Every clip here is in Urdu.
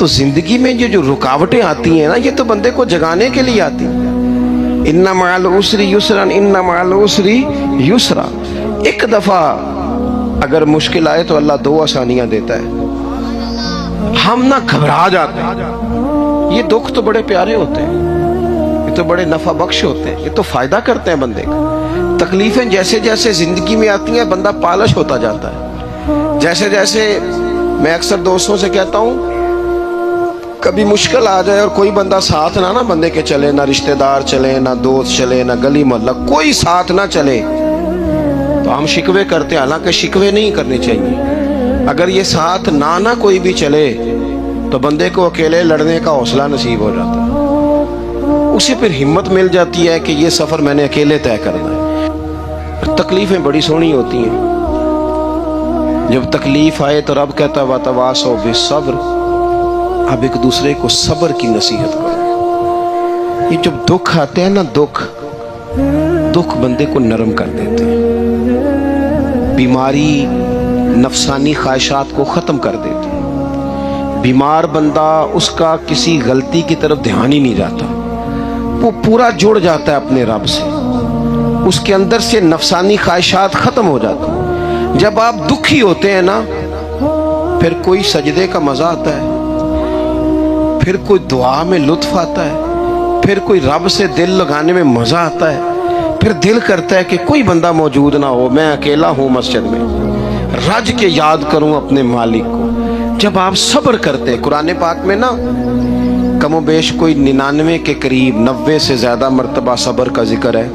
تو زندگی میں یہ جو رکاوٹیں آتی ہیں نا، یہ تو بندے کو جگانے کے لیے آتی ہیں۔ ان مع العسر یسرا، ان مع العسر یسرا۔ ایک دفعہ اگر مشکل آئے تو اللہ دو آسانیاں دیتا ہے، ہم نہ گھبرا جاتے ہیں۔ یہ دکھ تو بڑے پیارے ہوتے ہیں، یہ تو بڑے نفع بخش ہوتے ہیں، یہ تو فائدہ کرتے ہیں بندے کا۔ تکلیفیں جیسے جیسے زندگی میں آتی ہیں بندہ پالش ہوتا جاتا ہے۔ جیسے جیسے میں اکثر دوستوں سے کہتا ہوں، کبھی مشکل آ جائے اور کوئی بندہ ساتھ نہ بندے کے چلے، نہ رشتہ دار چلے، نہ دوست چلے، نہ گلی محلہ، کوئی ساتھ نہ چلے تو ہم شکوے کرتے ہیں۔ حالانکہ شکوے نہیں کرنے چاہیے۔ اگر یہ ساتھ نہ کوئی بھی چلے تو بندے کو اکیلے لڑنے کا حوصلہ نصیب ہو جاتا ہے، اسے پھر ہمت مل جاتی ہے کہ یہ سفر میں نے اکیلے طے کرنا ہے۔ تکلیفیں بڑی سونی ہوتی ہیں۔ جب تکلیف آئے تو رب کہتا ہے وَتَوَاصَوْا بِالصَّبْرِ، اب ایک دوسرے کو صبر کی نصیحت کرو۔ یہ جب دکھ آتے ہیں نا، دکھ بندے کو نرم کر دیتے ہیں، بیماری نفسانی خواہشات کو ختم کر دیتی ہے۔ بیمار بندہ، اس کا کسی غلطی کی طرف دھیان ہی نہیں جاتا، وہ پورا جڑ جاتا ہے اپنے رب سے، اس کے اندر سے نفسانی خواہشات ختم ہو جاتی ہیں۔ جب آپ دکھی ہوتے ہیں نا، پھر کوئی سجدے کا مزہ آتا ہے، پھر کوئی دعا میں لطف آتا ہے، پھر کوئی رب سے دل لگانے میں مزہ آتا ہے، پھر دل کرتا ہے کہ کوئی بندہ موجود نہ ہو، میں اکیلا ہوں مسجد میں، رج کے یاد کروں اپنے مالک کو۔ جب آپ صبر کرتے ہیں، قرآن پاک میں نا کم و بیش کوئی 99 کے قریب، 90 سے زیادہ مرتبہ صبر کا ذکر ہے،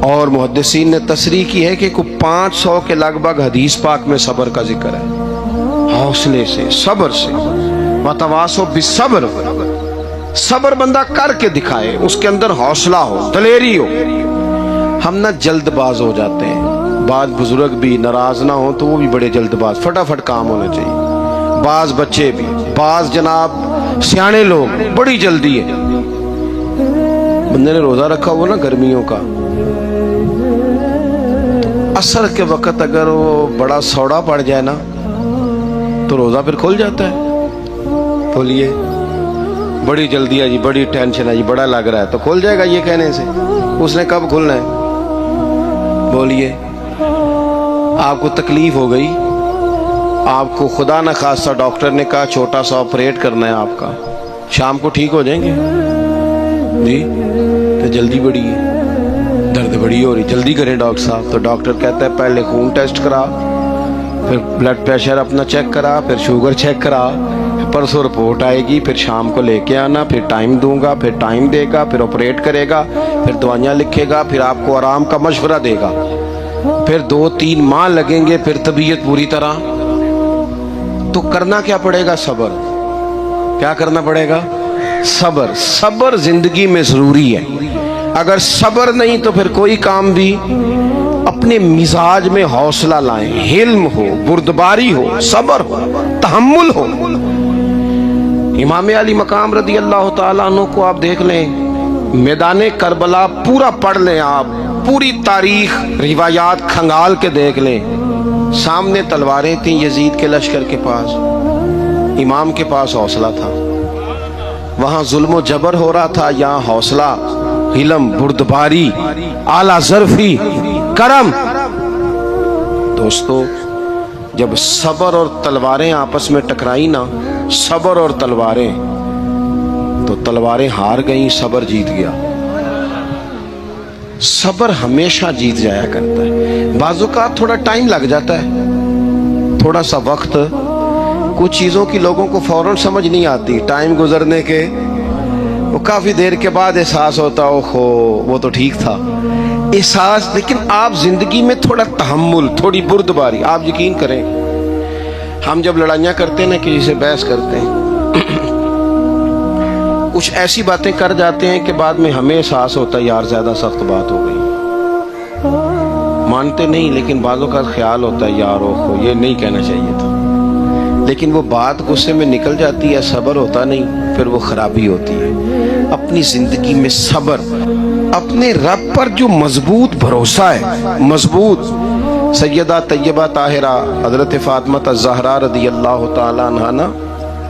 اور محدثین نے تصریح کی ہے کہ کوئی 500 کے لگ بھگ حدیث پاک میں صبر کا ذکر ہے۔ حوصلے سے، صبر سے، وَتَوَاصَوْا بِالصَّبْرِ، صبر بندہ کر کے دکھائے، اس کے اندر حوصلہ ہو، دلیری ہو۔ ہم نہ جلد باز ہو جاتے ہیں، بعض بزرگ بھی ناراض نہ ہوں تو وہ بھی بڑے جلد باز، فٹافٹ کام ہونا چاہیے۔ بعض بچے بھی، بعض جناب سیانے لوگ، بڑی جلدی ہے۔ بندے نے روزہ رکھا ہوا نا گرمیوں کا، عصر کے وقت اگر وہ بڑا سوڑا پڑ جائے نا تو روزہ پھر کھل جاتا ہے۔ بولیے، بڑی جلدی ہے جی، بڑی ٹینشن ہے جی، بڑا لگ رہا ہے، تو کھل جائے گا یہ کہنے سے؟ اس نے کب کھلنا ہے؟ بولیے، آپ کو تکلیف ہو گئی، آپ کو خدا نہ خواستہ ڈاکٹر نے کہا چھوٹا سا آپریٹ کرنا ہے آپ کا، شام کو ٹھیک ہو جائیں گے جی؟ تو جلدی بڑی ہے، درد بڑی ہو رہی، جلدی کریں ڈاکٹر صاحب۔ تو ڈاکٹر کہتا ہے پہلے خون ٹیسٹ کرا، پھر بلڈ پریشر اپنا چیک کرا، پھر شوگر چیک کرا، پرسوں رپورٹ آئے گی، پھر شام کو لے کے آنا، پھر ٹائم دوں گا، پھر ٹائم دے گا، پھر آپریٹ کرے گا، پھر دوائیاں لکھے گا، پھر آپ کو آرام کا مشورہ دے گا، پھر 2-3 ماہ لگیں گے، پھر طبیعت پوری طرح۔ تو کرنا کیا پڑے گا؟ صبر۔ کیا کرنا پڑے گا؟ صبر۔ صبر زندگی میں ضروری ہے۔ اگر صبر نہیں تو پھر کوئی کام بھی، اپنے مزاج میں حوصلہ لائیں، حلم ہو، بردباری ہو، صبر ہو، تحمل ہو۔ امام علی مقام رضی اللہ تعالیٰ عنہ کو آپ دیکھ لیں، میدان کربلا پورا پڑھ لیں، آپ پوری تاریخ روایات کھنگال کے دیکھ لیں، سامنے تلواریں تھیں یزید کے لشکر کے پاس، امام کے پاس حوصلہ تھا۔ وہاں ظلم و جبر ہو رہا تھا، یہاں حوصلہ، علم، بردباری، اعلیٰ ظرفی، کرم۔ دوستو، جب صبر اور تلواریں آپس میں ٹکرائی نا، صبر اور تلواریں، تو تلواریں ہار گئیں، صبر جیت گیا۔ صبر ہمیشہ جیت جایا کرتا ہے۔ بعض اوقات تھوڑا ٹائم لگ جاتا ہے، تھوڑا سا وقت، کچھ چیزوں کی لوگوں کو فوراً سمجھ نہیں آتی، ٹائم گزرنے کے وہ کافی دیر کے بعد احساس ہوتا، اوہو وہ تو ٹھیک تھا، احساس۔ لیکن آپ زندگی میں تھوڑا تحمل، تھوڑی بردباری، آپ یقین کریں، ہم جب لڑائیاں کرتے ہیں نا، کسی سے بحث کرتے ہیں، کچھ ایسی باتیں کر جاتے ہیں کہ بعد میں ہمیں احساس ہوتا ہے یار زیادہ سخت بات ہو گئی، مانتے نہیں، لیکن بعضوں کا خیال ہوتا ہے یار اوہو یہ نہیں کہنا چاہیے تھا، لیکن وہ بات غصے میں نکل جاتی ہے، صبر ہوتا نہیں، پھر وہ خرابی ہوتی ہے۔ اپنی زندگی میں صبر، اپنے رب پر جو مضبوط بھروسہ ہے، مضبوط۔ سیدہ طیبہ طاہرہ حضرت فاطمہ الزہرا رضی اللہ تعالیٰ عنہا نا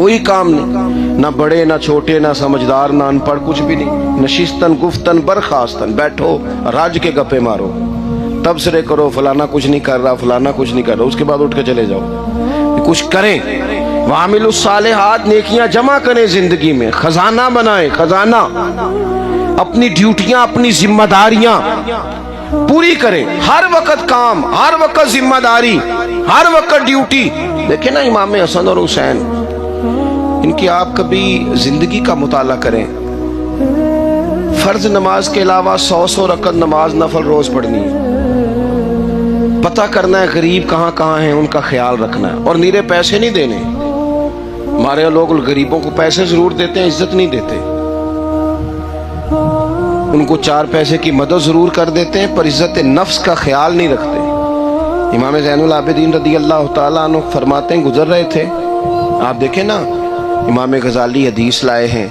کوئی کام نہیں، نہ بڑے نہ چھوٹے نہ سمجھدار نہ ان پڑھ، کچھ بھی نہیں. نشستن گفتن برخاستن، بیٹھو راج کے گپے مارو، تبصرے کرو فلانا کچھ نہیں کر رہا، فلانا کچھ نہیں کر رہا، اس کے بعد اٹھ کے چلے جاؤ. کچھ کریں. وعاملوا الصالحات، نیکیاں جمع کریں زندگی میں، خزانہ بنائیں، خزانہ. اپنی ڈیوٹیاں اپنی ذمہ داریاں پوری کریں. ہر وقت کام، ہر وقت ذمہ داری، ہر وقت ڈیوٹی. دیکھیں نا امام حسن اور حسین، ان کی آپ کبھی زندگی کا مطالعہ کریں. فرض نماز کے علاوہ 100 رکعت نماز نفل روز پڑھنی ہے. پتہ کرنا ہے غریب کہاں کہاں ہیں، ان کا خیال رکھنا ہے. اور نیرے پیسے نہیں دینے. ہمارے لوگ غریبوں کو پیسے ضرور دیتے ہیں، عزت نہیں دیتے. ان کو 4 پیسے کی مدد ضرور کر دیتے ہیں، پر عزت نفس کا خیال نہیں رکھتے. امام زین العابدین رضی اللہ تعالیٰ عنہ فرماتے ہیں، گزر رہے تھے، آپ دیکھیں نا امام غزالی حدیث لائے ہیں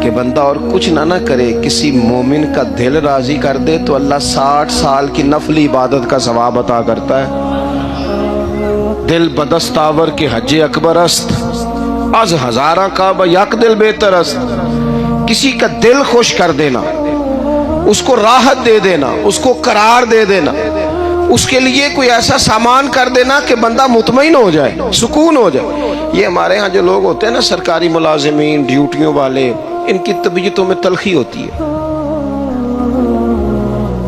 کہ بندہ اور کچھ نہ کرے، کسی مومن کا دل راضی کر دے تو اللہ 60 سال کی نفلی عبادت کا ثواب عطا کرتا ہے. دل بدستاور کے حج اکبر است، از ہزارہ کعبہ یک دل بہتر است. کسی کا دل خوش کر دینا، اس کو راحت دے دینا، اس کو قرار دے دینا، اس کے لیے کوئی ایسا سامان کر دینا کہ بندہ مطمئن ہو جائے، سکون ہو جائے. یہ ہمارے ہاں جو لوگ ہوتے ہیں نا سرکاری ملازمین، ڈیوٹیوں والے، ان کی طبیعتوں میں تلخی ہوتی ہے.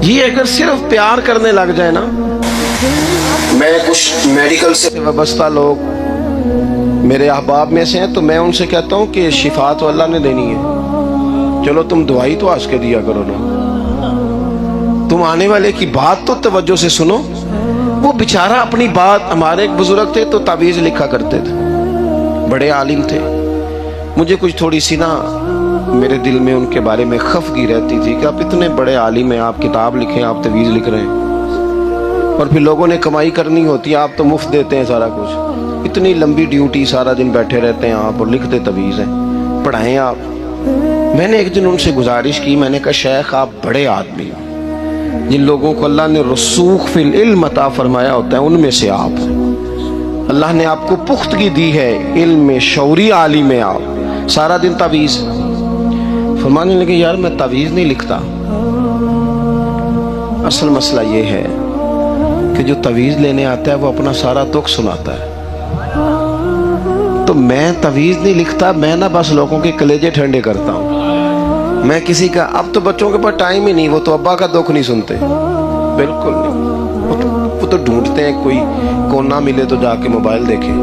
یہ اگر صرف پیار کرنے لگ جائے نا، میں کچھ میڈیکل سے وابستہ لوگ میرے احباب میں سے ہیں تو میں ان سے کہتا ہوں کہ شفا تو اللہ نے دینی ہے، چلو تم دعائی تو آج کے دیا کرو نا، تم آنے والے کی بات تو توجہ سے سنو. وہ بیچارہ اپنی بات، ہمارے ایک بزرگ تھے تو تعویذ لکھا کرتے تھے، بڑے عالم تھے. مجھے کچھ تھوڑی سی نا میرے دل میں ان کے بارے میں خفگی رہتی تھی کہ آپ اتنے بڑے عالم ہیں، آپ کتاب لکھیں، آپ تعویذ لکھ رہے ہیں، اور پھر لوگوں نے کمائی کرنی ہوتی ہے، آپ تو مفت دیتے ہیں سارا کچھ. اتنی لمبی ڈیوٹی، سارا دن بیٹھے رہتے ہیں آپ اور لکھتے تعویذ ہیں، پڑھائیں آپ. میں نے ایک دن ان سے گزارش کی، میں نے کہا شیخ آپ بڑے آدمی ہیں، جن لوگوں کو اللہ نے رسوخ فی العلم عطا فرمایا ہوتا ہے ان میں سے آپ ہیں. اللہ نے آپ کو پختگی دی ہے، علم میں شعوری عالم میں، آپ سارا دن تعویذ. فرمانے لگے یار میں تعویذ نہیں لکھتا، اصل مسئلہ یہ ہے کہ جو تعویذ لینے آتا ہے وہ اپنا سارا دکھ سناتا ہے. تو میں تعویذ نہیں لکھتا، میں نہ بس لوگوں کے کلیجے ٹھنڈے کرتا ہوں. میں کسی کا، اب تو بچوں کے پاس ٹائم ہی نہیں، وہ تو ابا کا دکھ نہیں سنتے، بالکل نہیں. وہ تو ڈھونڈتے ہیں کوئی کونا ملے تو جا کے موبائل دیکھیں،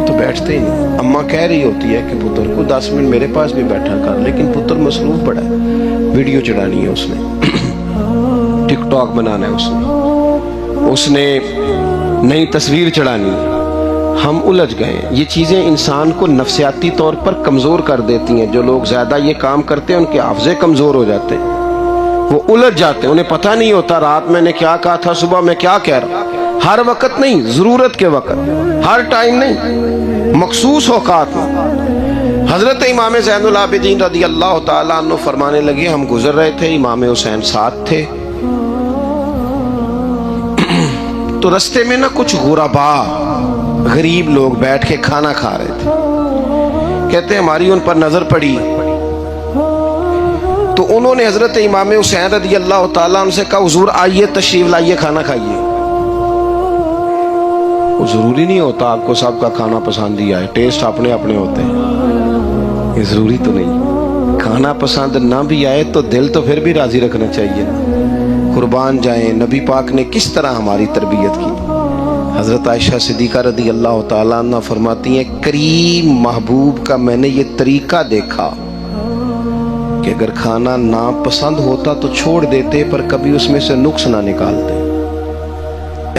تو بیٹھتے ہی نہیں. اماں کہہ رہی ہوتی ہے کہ پتر کو 10 منٹ میرے پاس بھی بیٹھا کر، لیکن پتر مصروف پڑا ہے، ویڈیو چڑھانی ہے اس نے، ٹک ٹاک بنانا ہے اس نے نئی تصویر چڑھانی ہے. ہم الجھ گئے. یہ چیزیں انسان کو نفسیاتی طور پر کمزور کر دیتی ہیں. جو لوگ زیادہ یہ کام کرتے ہیں ان کے حافظے کمزور ہو جاتے ہیں، وہ الجھ جاتے ہیں، انہیں پتہ نہیں ہوتا رات میں نے کیا کہا تھا، صبح میں کیا کہہ رہا. ہر وقت نہیں، ضرورت کے وقت، ہر ٹائم نہیں، مخصوص اوقات میں. حضرت امام زین العابدین رضی اللہ تعالیٰ عنہ فرمانے لگے، ہم گزر رہے تھے، امام حسین ساتھ تھے، تو رستے میں نا کچھ غربا، غریب لوگ بیٹھ کے کھانا کھا رہے تھے. کہتے ہماری ان پر نظر پڑی تو انہوں نے حضرت امام حسین رضی اللہ تعالیٰ عنہ سے کہا حضور آئیے، تشریف لائیے، کھانا کھائیے. وہ ضروری نہیں ہوتا آپ کو سب کا کھانا پسند ہی آئے، ٹیسٹ اپنے اپنے ہوتے ہیں، یہ ضروری تو نہیں. کھانا پسند نہ بھی آئے تو دل تو پھر بھی راضی رکھنا چاہیے. قربان جائیں نبی پاک نے کس طرح ہماری تربیت کی. حضرت عائشہ صدیقہ رضی اللہ تعالیٰ عنہ فرماتی ہیں، کریم محبوب کا میں نے یہ طریقہ دیکھا کہ اگر کھانا ناپسند ہوتا تو چھوڑ دیتے، پر کبھی اس میں سے نقص نہ نکالتے،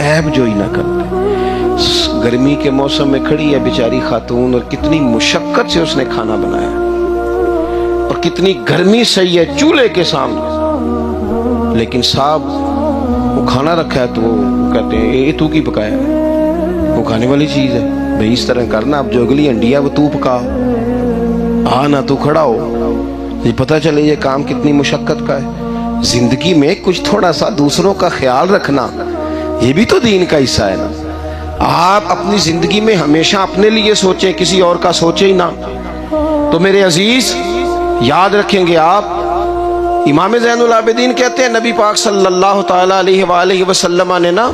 عیب جوئی نہ کرتے. گرمی کے موسم میں کھڑی ہے بیچاری خاتون، اور کتنی مشقت سے اس نے کھانا بنایا، اور کتنی گرمی سہی ہے چولہے کے سامنے، لیکن صاحب وہ کھانا رکھا ہے تو وہ کہتے ہیں یہ تو کی پکایا ہے، وہ کھانے والی چیز ہے بھئی، اس طرح کرنا، اب جو اگلی انڈیا وہ تو پکا، نہ تو کھڑا ہو. یہ پتہ چلے یہ کام کتنی مشقت کا ہے. زندگی میں کچھ تھوڑا سا دوسروں کا خیال رکھنا یہ بھی تو دین کا حصہ ہے نا. آپ اپنی زندگی میں ہمیشہ اپنے لیے سوچیں، کسی اور کا سوچیں ہی نہ. تو میرے عزیز یاد رکھیں گے آپ، امام زین العابدین کہتے ہیں نبی پاک صلی اللہ تعالی علیہ وآلہ وسلم نے نا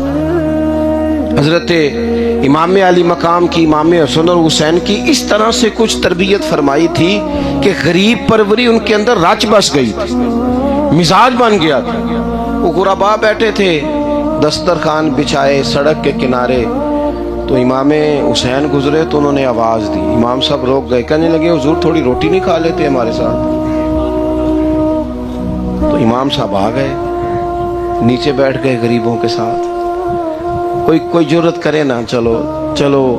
حضرت امام علی مقام کی، امام حسن اور حسین کی اس طرح سے کچھ تربیت فرمائی تھی کہ غریب پروری ان کے اندر رچ بس گئی تھی، مزاج بن گیا تھا. وہ غربا بیٹھے تھے دسترخوان بچھائے سڑک کے کنارے، تو امام حسین گزرے تو انہوں نے آواز دی، امام صاحب روک گئے، کہنے لگے حضور تھوڑی روٹی نہیں کھا لیتے ہمارے ساتھ؟ تو امام صاحب آ گئے، نیچے بیٹھ گئے غریبوں کے ساتھ. کوئی جرت کرے نا، چلو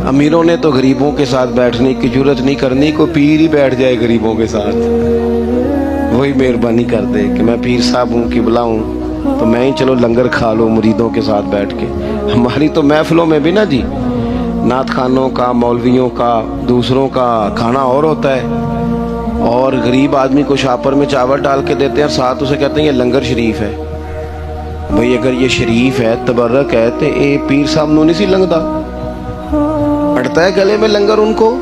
امیروں نے تو غریبوں کے ساتھ بیٹھنے کی جرت نہیں کرنی، کوئی پیر ہی بیٹھ جائے غریبوں کے ساتھ، وہی مہربانی کر دے کہ میں پیر صاحب ہوں، قبلہ ہوں، تو میں ہی چلو لنگر کھا لوں مریدوں کے ساتھ بیٹھ کے. ہماری تو محفلوں میں بھی نا جی نعت خانوں کا، مولویوں کا، دوسروں کا کھانا اور ہوتا ہے، اور غریب آدمی کو شاپر میں چاول ڈال کے دیتے ہیں، ساتھ اسے کہتے ہیں یہ لنگر شریف ہے. بھئی اگر یہ شریف ہے، تبرک ہے، تو اے پیر صاحب نو نہیں سی لنگدا، اڑتا ہے گلے میں لنگر ان کو.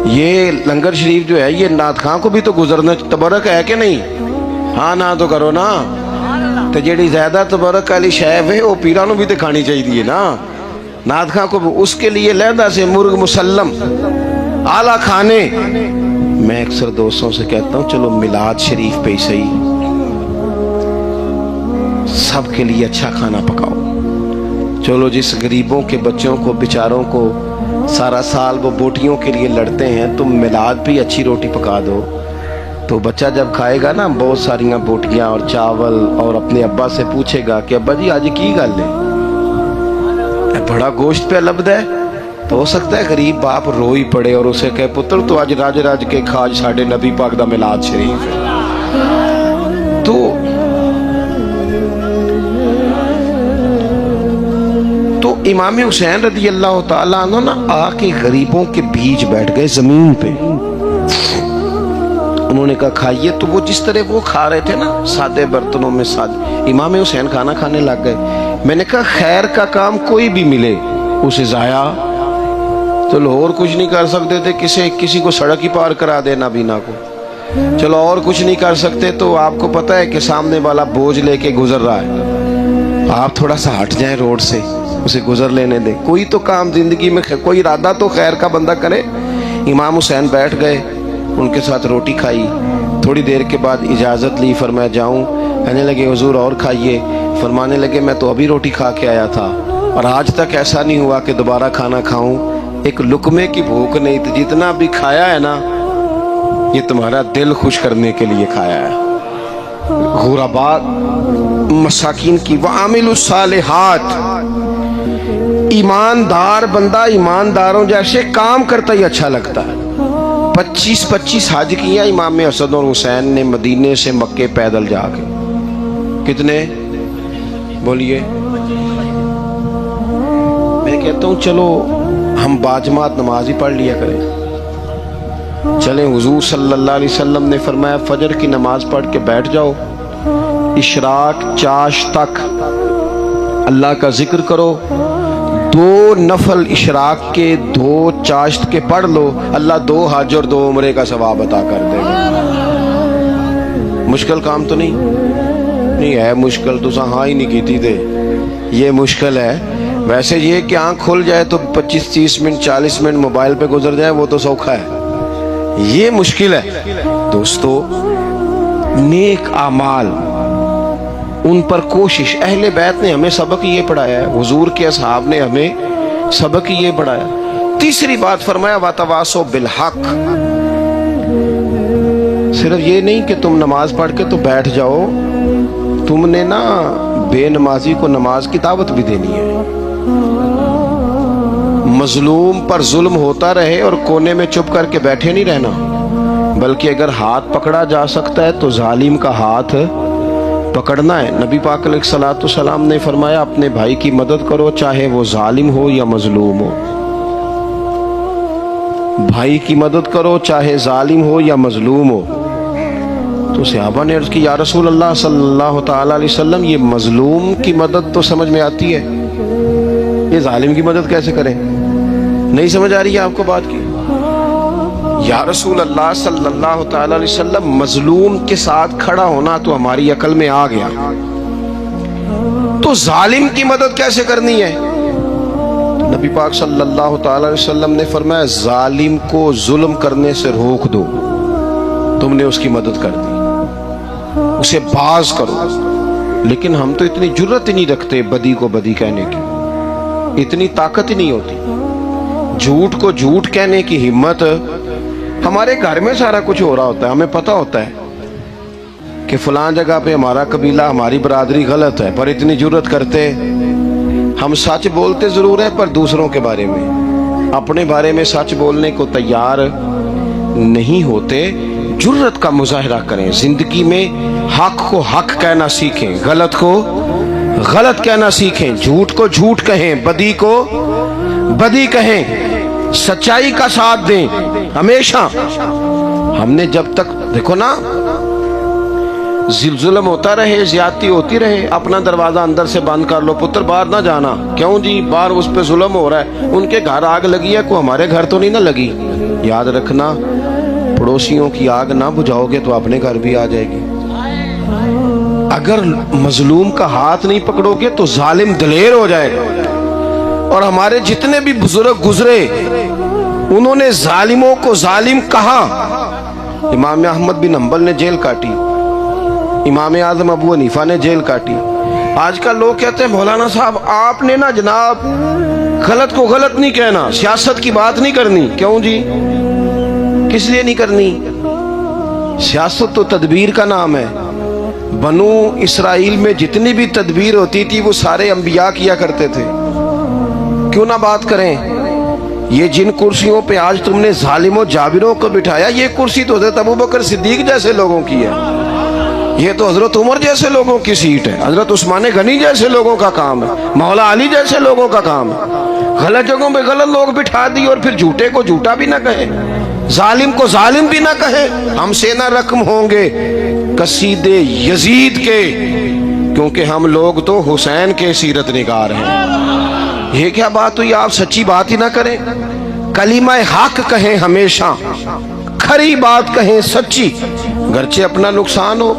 یہ لنگر شریف جو ہے یہ نعت خاں کو بھی تو گزرنا تبرک ہے کہ نہیں؟ ہاں نہ تو کرو نا. تو جیڑی زیادہ تبرک والی شے ہے وہ پیرانوں بھی تو کھانی چاہیے نا، نعت خاں کو بھی. اس کے لیے لہدہ سے مرغ مسلم اعلیٰ کھانے. میں اکثر دوستوں سے کہتا ہوں چلو میلاد شریف پہ ہی صحیح سب کے لیے اچھا کھانا پکاؤ. چلو جس غریبوں کے بچوں کو بیچاروں کو سارا سال وہ بوٹیوں کے لیے لڑتے ہیں، تم میلاد بھی اچھی روٹی پکا دو، تو بچہ جب کھائے گا نا بہت ساریاں بوٹیاں اور چاول، اور اپنے ابا سے پوچھے گا کہ ابا جی آج کی گل ہے، بڑا گوشت پہ لبد ہے. تو ہو سکتا ہے غریب باپ رو ہی پڑے اور اسے کہے پتر تو آج راج راج کے کھاج ساڑھے نبی پاک دا میلاد شریف ہے. تو امام حسین رضی اللہ تعالیٰ عنہ نا آ کے غریبوں کے بیچ بیٹھ گئے زمین پہ. انہوں نے کہا کھائیے. تو وہ جس طرح وہ کھا رہے تھے نا سادے برتنوں میں سادے، امام حسین کھانا کھانے لگ گئے. میں نے کہا خیر کا کام کوئی بھی ملے اسے ضائع، چلو اور کچھ نہیں کر سکتے تھے، کسی کو سڑک ہی پار کرا دے نابینا کو، چلو اور کچھ نہیں کر سکتے، تو آپ کو پتہ ہے کہ سامنے والا بوجھ لے کے گزر رہا ہے، آپ تھوڑا سا ہٹ جائیں روڈ سے، اسے گزر لینے دیں. کوئی تو کام زندگی میں کوئی ارادہ تو خیر کا بندہ کرے. امام حسین بیٹھ گئے، ان کے ساتھ روٹی کھائی. تھوڑی دیر کے بعد اجازت لی، فرمایا جاؤں؟ کہنے لگے حضور اور کھائیے. فرمانے لگے میں تو ابھی روٹی کھا کے آیا تھا اور آج تک ایسا نہیں ہوا کہ دوبارہ کھانا کھاؤں. ایک لقمے کی بھوک نہیں تھی، جتنا بھی کھایا ہے نا یہ تمہارا دل خوش کرنے کے لیے کھایا ہے. غرباء مساکین کی وعامل الصالحات، ایماندار بندہ ایمانداروں جیسے کام کرتا ہی اچھا لگتا ہے. 25 حج کیا امام حسن اور حسین نے مدینے سے مکے پیدل جا کے. کتنے بولیے؟ میں کہتا ہوں چلو ہم باجماعت نماز ہی پڑھ لیا کریں. چلیں، حضور صلی اللہ علیہ وسلم نے فرمایا فجر کی نماز پڑھ کے بیٹھ جاؤ، اشراق چاش تک اللہ کا ذکر کرو، 2 نفل اشراق کے 2 چاشت کے پڑھ لو، اللہ 2 حج اور 2 عمرے کا ثواب عطا کر دے گا. مشکل کام تو نہیں ہے، مشکل تو ہاں ہی نہیں کیتی تھے، یہ مشکل ہے. ویسے یہ کہ آنکھ کھل جائے تو 25-30 منٹ 40 منٹ موبائل پہ گزر جائے وہ تو سوکھا ہے، یہ مشکل ہے. دوستو نیک اعمال ان پر کوشش، اہل بیت نے ہمیں سبق یہ پڑھایا ہے، حضور کے اصحاب نے ہمیں سبق یہ پڑھایا. تیسری بات فرمایا وَتَوَاصَوْا بِالْحَقِّ. صرف یہ نہیں کہ تم نماز پڑھ کے تو بیٹھ جاؤ، تم نے نا بے نمازی کو نماز کی دعوت بھی دینی ہے. مظلوم پر ظلم ہوتا رہے اور کونے میں چپ کر کے بیٹھے نہیں رہنا، بلکہ اگر ہاتھ پکڑا جا سکتا ہے تو ظالم کا ہاتھ پکڑنا ہے. نبی پاک علیہ الصلوۃ والسلام نے فرمایا اپنے بھائی کی مدد کرو چاہے وہ ظالم ہو یا مظلوم ہو. بھائی کی مدد کرو چاہے ظالم ہو یا مظلوم ہو. تو صحابہ نے عرض کی یا رسول اللہ صلی اللہ تعالی علیہ وسلم یہ مظلوم کی مدد تو سمجھ میں آتی ہے، یہ ظالم کی مدد کیسے کریں؟ نہیں سمجھ آ رہی ہے آپ کو بات کی؟ یا رسول اللہ صلی اللہ تعالی علیہ وسلم، مظلوم کے ساتھ کھڑا ہونا تو ہماری عقل میں آ گیا، تو ظالم کی مدد کیسے کرنی ہے؟ نبی پاک صلی اللہ تعالی علیہ وسلم نے فرمایا ظالم کو ظلم کرنے سے روک دو، تم نے اس کی مدد کر دی، اسے باز کرو۔ لیکن ہم تو اتنی جرت ہی نہیں رکھتے بدی کو بدی کہنے کی، اتنی طاقت ہی نہیں ہوتی۔ جھوٹ کو جھوٹ کہنے کی ہمت، ہمارے گھر میں سارا کچھ ہو رہا ہوتا ہے، ہمیں پتہ ہوتا ہے کہ فلاں جگہ پہ ہمارا قبیلہ ہماری برادری غلط ہے، پر اتنی جرت کرتے ہم سچ بولتے ضرور ہیں پر دوسروں کے بارے میں، اپنے بارے میں سچ بولنے کو تیار نہیں ہوتے۔ جرت کا مظاہرہ کریں، زندگی میں حق کو حق کہنا سیکھیں، غلط کو غلط کہنا سیکھیں، جھوٹ کو جھوٹ کہیں، بدی کو بدی کہیں، سچائی کا ساتھ دیں ہمیشہ۔ ہم نے جب تک دیکھو نا ظلم ہوتا رہے، زیادتی ہوتی رہے، اپنا دروازہ اندر سے بند کر لو، پتر باہر نہ جانا، کیوں جی باہر اس پہ ظلم ہو رہا ہے، ان کے گھر آگ لگی ہے، کوئی ہمارے گھر تو نہیں نہ لگی۔ یاد رکھنا پڑوسیوں کی آگ نہ بجھاؤ گے تو اپنے گھر بھی آ جائے گی۔ اگر مظلوم کا ہاتھ نہیں پکڑو گے تو ظالم دلیر ہو جائے گا۔ اور ہمارے جتنے بھی بزرگ گزرے انہوں نے ظالموں کو ظالم کہا۔ امام احمد بن حنبل نے جیل کاٹی، امام اعظم ابو حنیفہ نے جیل کاٹی۔ آج کل لوگ کہتے ہیں مولانا صاحب آپ نے نا جناب غلط کو غلط نہیں کہنا، سیاست کی بات نہیں کرنی۔ کیوں جی؟ کس لیے نہیں کرنی؟ سیاست تو تدبیر کا نام ہے۔ بنو اسرائیل میں جتنی بھی تدبیر ہوتی تھی وہ سارے انبیاء کیا کرتے تھے۔ کیوں نہ بات کریں؟ یہ جن کرسیوں پہ آج تم نے ظالموں جابروں کو بٹھایا، یہ کرسی تو حضرت ابوبکر صدیق جیسے لوگوں کی ہے، یہ تو حضرت عمر جیسے لوگوں کی سیٹ ہے، حضرت عثمان غنی جیسے لوگوں کا کام ہے، مولا علی جیسے لوگوں کا کام ہے۔ غلط جگہوں پہ غلط لوگ بٹھا دی اور پھر جھوٹے کو جھوٹا بھی نہ کہے، ظالم کو ظالم بھی نہ کہے۔ ہم سے نہ رقم ہوں گے قصید یزید کے، کیونکہ ہم لوگ تو حسین کے سیرت نگار ہیں۔ یہ کیا بات ہوئی؟ آپ سچی بات ہی نہ کریں، کلمہ حق کہیں، ہمیشہ کھری بات کہیں، سچی، گرچہ اپنا نقصان ہو،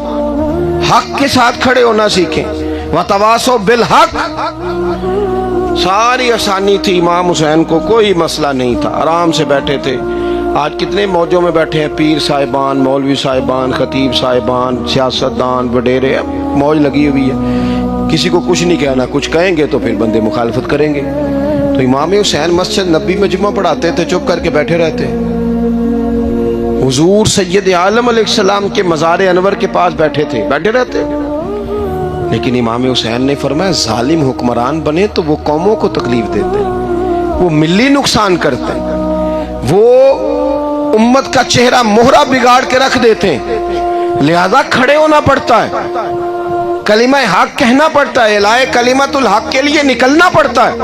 حق کے ساتھ کھڑے ہونا سیکھیں۔ وَتَوَاصَوْا بِالْحَقِّ، ساری آسانی تھی، امام حسین کو کوئی مسئلہ نہیں تھا، آرام سے بیٹھے تھے۔ آج کتنے موجوں میں بیٹھے ہیں، پیر صاحبان، مولوی صاحبان، خطیب صاحبان، سیاستدان، وڈیرے، موج لگی ہوئی ہے، کسی کو کچھ نہیں کہنا، کچھ کہیں گے تو پھر بندے مخالفت کریں گے۔ تو امام حسین مسجد نبی میں جمعہ پڑھاتے تھے، چپ کر کے بیٹھے رہتے۔ حضور سید عالم علیہ السلام کے مزار انور کے پاس بیٹھے تھے، بیٹھے رہتے۔ لیکن امام حسین نے فرمایا ظالم حکمران بنے تو وہ قوموں کو تکلیف دیتے ہیں، وہ ملی نقصان کرتے ہیں، وہ امت کا چہرہ مہرہ بگاڑ کے رکھ دیتے ہیں، لہذا کھڑے ہونا پڑتا ہے، کلمہ حق کہنا پڑتا ہے، الہے کلمت الحق کے لیے نکلنا پڑتا ہے۔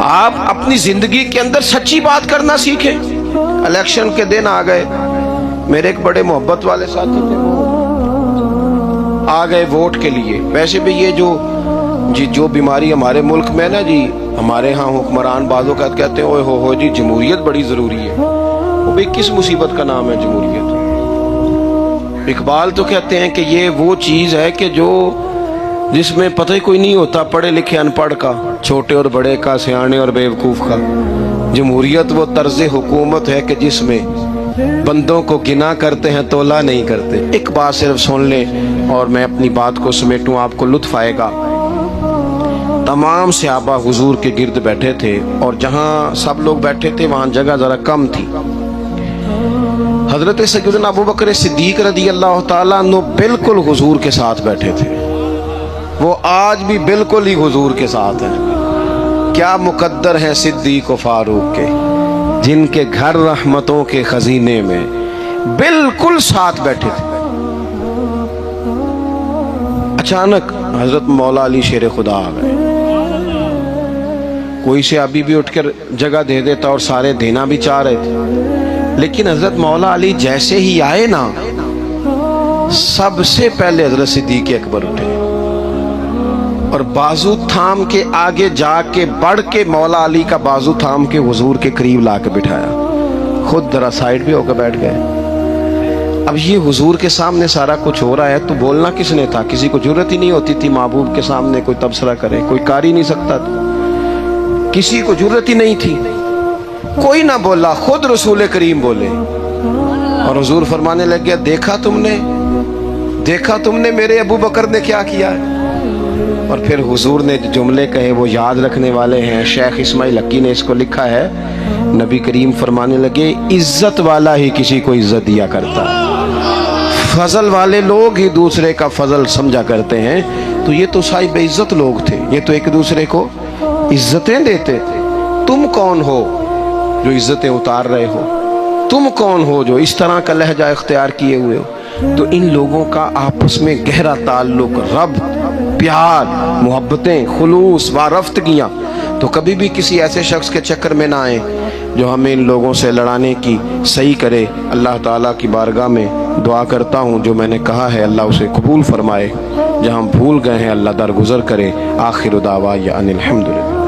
آپ اپنی زندگی کے اندر سچی بات کرنا سیکھیں۔ الیکشن کے دن آ گئے، میرے ایک بڑے محبت والے ساتھی تھے، وہ آ گئے ووٹ کے لیے۔ ویسے بھی یہ جو بیماری ہمارے ملک میں نا جی، ہمارے ہاں حکمران بعض اوقات کہتے ہیں اوے ہو جی جمہوریت بڑی ضروری ہے۔ وہ بھی کس مصیبت کا نام ہے جمہوریت؟ اقبال تو کہتے ہیں کہ یہ وہ چیز ہے کہ جس میں پتہ ہی کوئی نہیں ہوتا، پڑھے لکھے ان پڑھ کا، چھوٹے اور بڑے کا، سیانے اور بیوقوف کا۔ جمہوریت وہ طرز حکومت ہے کہ جس میں بندوں کو گنا کرتے ہیں، تولا نہیں کرتے۔ ایک بات صرف سن لیں اور میں اپنی بات کو سمیٹوں، آپ کو لطف آئے گا۔ تمام صحابہ حضور کے گرد بیٹھے تھے، اور جہاں سب لوگ بیٹھے تھے وہاں جگہ ذرا کم تھی۔ حضرت سیدنا ابوبکر صدیق رضی اللہ تعالیٰ عنہ بالکل حضور کے ساتھ بیٹھے تھے، وہ آج بھی بالکل ہی حضور کے ساتھ ہیں۔ کیا مقدر ہیں صدیق و فاروق کے، جن کے گھر رحمتوں کے خزینے میں بالکل ساتھ بیٹھے تھے۔ اچانک حضرت مولا علی شیر خدا آ گئے۔ کوئی سے ابھی بھی اٹھ کر جگہ دے دیتا اور سارے دینا بھی چاہ رہے تھے، لیکن حضرت مولا علی جیسے ہی آئے نا، سب سے پہلے حضرت صدیق اکبر اٹھے۔ اور بازو تھام کے آگے جا کے بڑھ کے مولا علی کا بازو تھام کے حضور کے قریب لا کے بٹھایا، خود ذرا سائڈ پہ ہو کے بیٹھ گئے۔ اب یہ حضور کے سامنے سارا کچھ ہو رہا ہے تو بولنا کس نے تھا؟ کسی کو ضرورت ہی نہیں ہوتی تھی محبوب کے سامنے کوئی تبصرہ کرے، کوئی کر ہی نہیں سکتا تھا، کسی کو ضرورت ہی نہیں تھی، کوئی نہ بولا، خود رسول کریم بولے۔ اور حضور فرمانے لگ گیا، دیکھا تم نے میرے ابو بکر نے کیا کیا ہے؟ اور پھر حضور نے جملے کہے وہ یاد رکھنے والے ہیں، شیخ اسماعیل حقی نے اس کو لکھا ہے، نبی کریم فرمانے لگے عزت والا ہی کسی کو عزت دیا کرتا ہے، فضل والے لوگ ہی دوسرے کا فضل سمجھا کرتے ہیں۔ تو یہ تو صاحب عزت لوگ تھے، یہ تو ایک دوسرے کو عزتیں دیتے تھے۔ تم کون ہو جو عزتیں اتار رہے ہو؟ تم کون ہو جو اس طرح کا لہجہ اختیار کیے ہوئے ہو؟ تو ان لوگوں کا آپس میں گہرا تعلق، رب، پیار، محبتیں، خلوص، وارفتگیاں، تو کبھی بھی کسی ایسے شخص کے چکر میں نہ آئیں جو ہمیں ان لوگوں سے لڑانے کی صحیح کرے۔ اللہ تعالیٰ کی بارگاہ میں دعا کرتا ہوں جو میں نے کہا ہے اللہ اسے قبول فرمائے، جہاں ہم بھول گئے ہیں اللہ درگزر کرے۔ آخر دعوانا ان الحمدللہ۔